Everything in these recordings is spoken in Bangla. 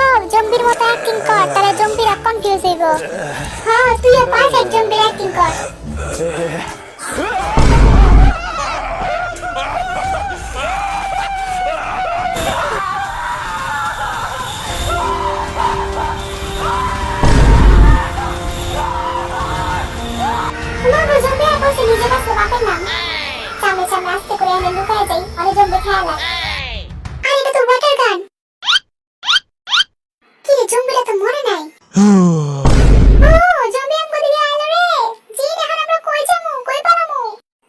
হোক জম্বির মতো অ্যাক্টিং কর, তাহলে জম্বিরা কনফিউজ হইব। হ্যাঁ তুইও পারফেক্ট জম্বির অ্যাক্টিং কর। বাবু জম্বি আর বসে নিজে বাঁচলো বাপের নাম। সামনে সামনে আস্তে করে এনে লুকায় যাই, অনেক জম্বি খেয়াল আর এটা তো ওয়াটার গান। কি রে জম্বিরা তো মরে নাই। ও জম্বি আমগো দিকে আইলো রে। জিন এখন আমরা কই যামু, কই পালামু?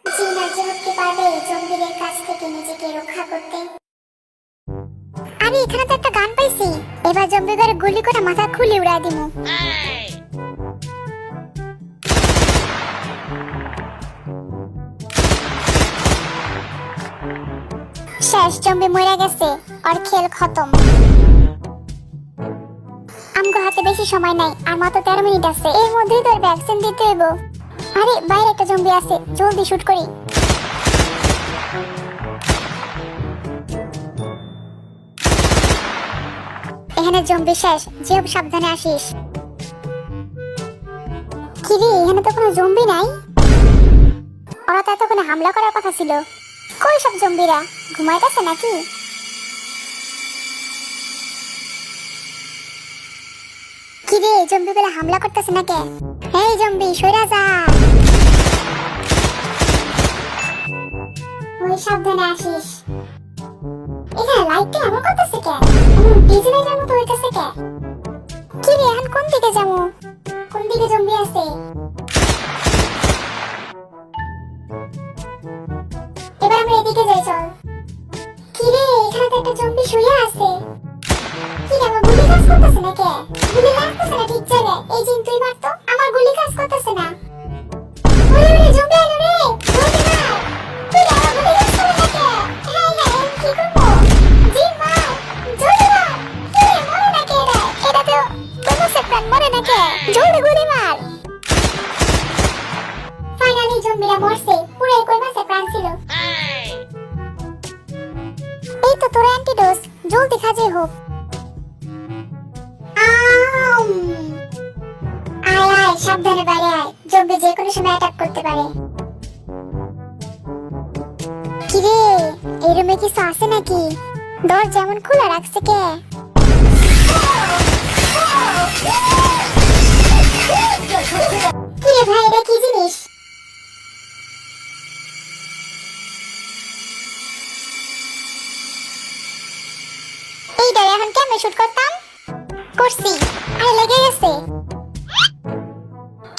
জিন আর যে হতে পারবে জম্বিদের কাছ থেকে নিজেকে রক্ষা করতে। আমি এখানে তো একটা গান পাইছি, এবার জম্বিদের গুলি করে মাথা খুলে উড়ায় দিমু। শেষ, জম্বি মরে গেছে, আর খেল খতম। আমগো হাতে বেশি সময় নাই, আর মাত্র 13 মিনিট আছে, এর মধ্যেই তোর ভ্যাকসিন দিতে হইব। আরে বাইরে একটা জম্বি আছে, জলদি শুট করি। এখানে জম্বি শেষ, যে সাবধানে আসিস। কি রে এখানে তো কোনো জম্বি নাই। ওরা তো এতক্ষণে হামলা করার কথা ছিল, কই সব জম্বিরা? ঘুমাইতেছে নাকি? কি রে জম্বিগুলো হামলা করতেছে নাকি? এই জম্বি সইরা যা। ওই সাবধানে আসিস। এখানে লাইটটা এমন করতেছে কে? ডিজি লাইটের মতো হইতেছে কে? কি রে এখন কোন দিকে যাবো? কোন দিকে জম্বি আছে? এবার আমরা এদিকে যাই, চল। কি রে এখানে তো একটা জম্বি শুয়ে আছে। কি রে আমার গুলি কাজ করতেছে না কে? গুলি লাগতেছে না ঠিক জায়গায়। এই জিন তুই মার তো, আমার গুলি কাজ করতেছে না। ওরে ওরে জম্বি আইলো রে, জলদি মার। কি রে আমার গুলি কাজ করে না কে? হ্যাঁ হ্যাঁ কি করবো? জিন মার, জলদি মার। কি রে মরে না কে রে? এটা তো তোমার প্রাণ মরে না কে? জলদি গুলি মার। ফাইনালি জম্বিরা মরছে, পুরো কই মাসে প্রাণ ছিল। এই তো তোর অ্যান্টিডোজ, জলদি খাজে হোক। আয় আয় সাবধানে বাইরে আয়, জম্বি যে কোনো সময় অ্যাটাক করতে পারে। কি রে এই রুমে কিছু আছে নাকি? দরজা এমন খোলা রাখছে কে? কি রে ভাই এটা কি জিনিস? এইটা এখন কেমনে শুট করতাম? করছি, আরে লেগে গেছে।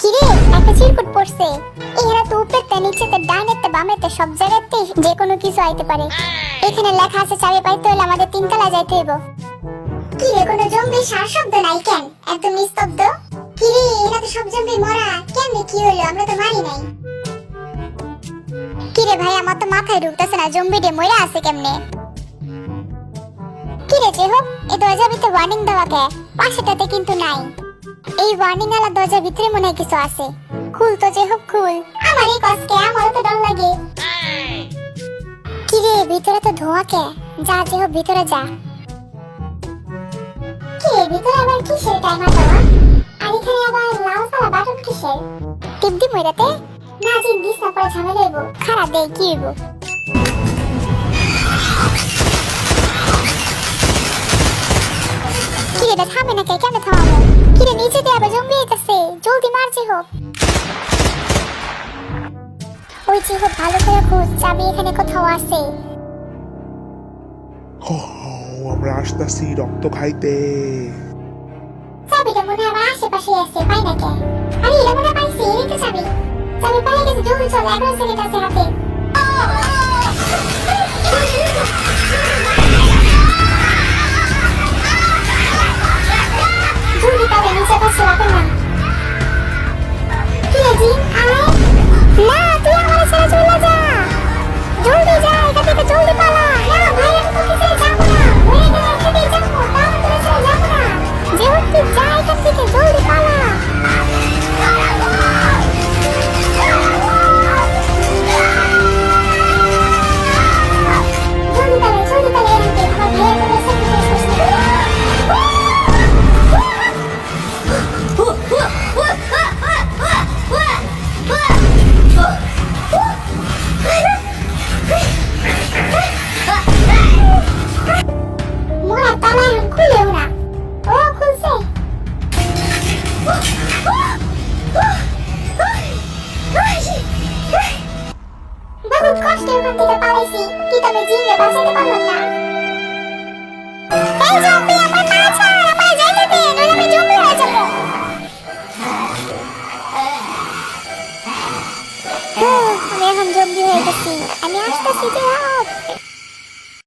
কি রে একটা চিরকুট পড়ছে। এরা তো উপরেতে নিচেতে ডাইনেতে বামেতে সব জায়গাতে যে কোনো কিছু আইতে পারে। এখানে লেখা আছে চাবি পাইতে হলে আমাদের 3 তলায় যাইতে হইব। কি রে কোনো জম্বি সার শব্দ নাই কেন? একদম নিস্তব্ধ। কি রে এরা তো সব জম্বি মরা, কেমনে কি হলো? আমরা তো মারি নাই। কি রে ভাই আমার তো মাথায় ঢুকতেছে না, জম্বি ডে মরা আছে কেমনে? কি রে যে হোক এই দরজার ভিতরে ওয়ার্নিং দেওয়া কে? পাশেটাতে কিন্তু নাই। এই ওয়ার্নিং আলা দরজার ভিতরে মনে হয় কিছু আছে। খুল তো যে হোক খুল। আমার এই কষ্টে আমার তো ডর লাগে। কি রে ভিতরে তো ধোঁয়া কে? যা যে হোক ভিতরে যা। কি রে ভিতরে আবার কিসের টাইমার দেওয়া? আর এখানে আবার লাল সাদা বাটন কিসের? টিপ দি মইরাতে? না জিন দিস না পরে ঝামেলা হইব। খারাপ দেই কি হইব? কি রে থামে না কে? কেমনে থামাবো? কি রে নিচে দিয়ে আবার জম্বি আইতাছে, জলদি মার যে হোক। ওই যে হোক ভালো করে খোঁজ, চাবি এখানে কোথাও আছে। আমরা আসতেছি রক্ত খাইতে। চাবিটা মনে হয় আমার আশেপাশে আছে, পাই না কে? আরে এটা মনে হয় পাইছি, এই তো চাবি। চাবি পাই গেছে, জলদি চল, 11 সেকেন্ড আছে হাতে। জলদি পাবে নিচে বসে রাখেন না। কি রে জিন আয় না, তুই আমার ছেড়ে চলে যা। জলদি যা এখান থেকে, জলদি পালা। না ভাই আমি তোকে ছেড়ে যাবো না, মরে গেলে এখানেই যাবো, তাও আমি তোকে ছেড়ে যাবো না। যে হোক তুই যা এখান থেকে, জলদি পালা। জলদি পালা, জলদি পালা। পাইছি কিন্তু আমি জিনরে বাঁচাতে পারলাম না। এই জম্বি আমার পা ছাড়।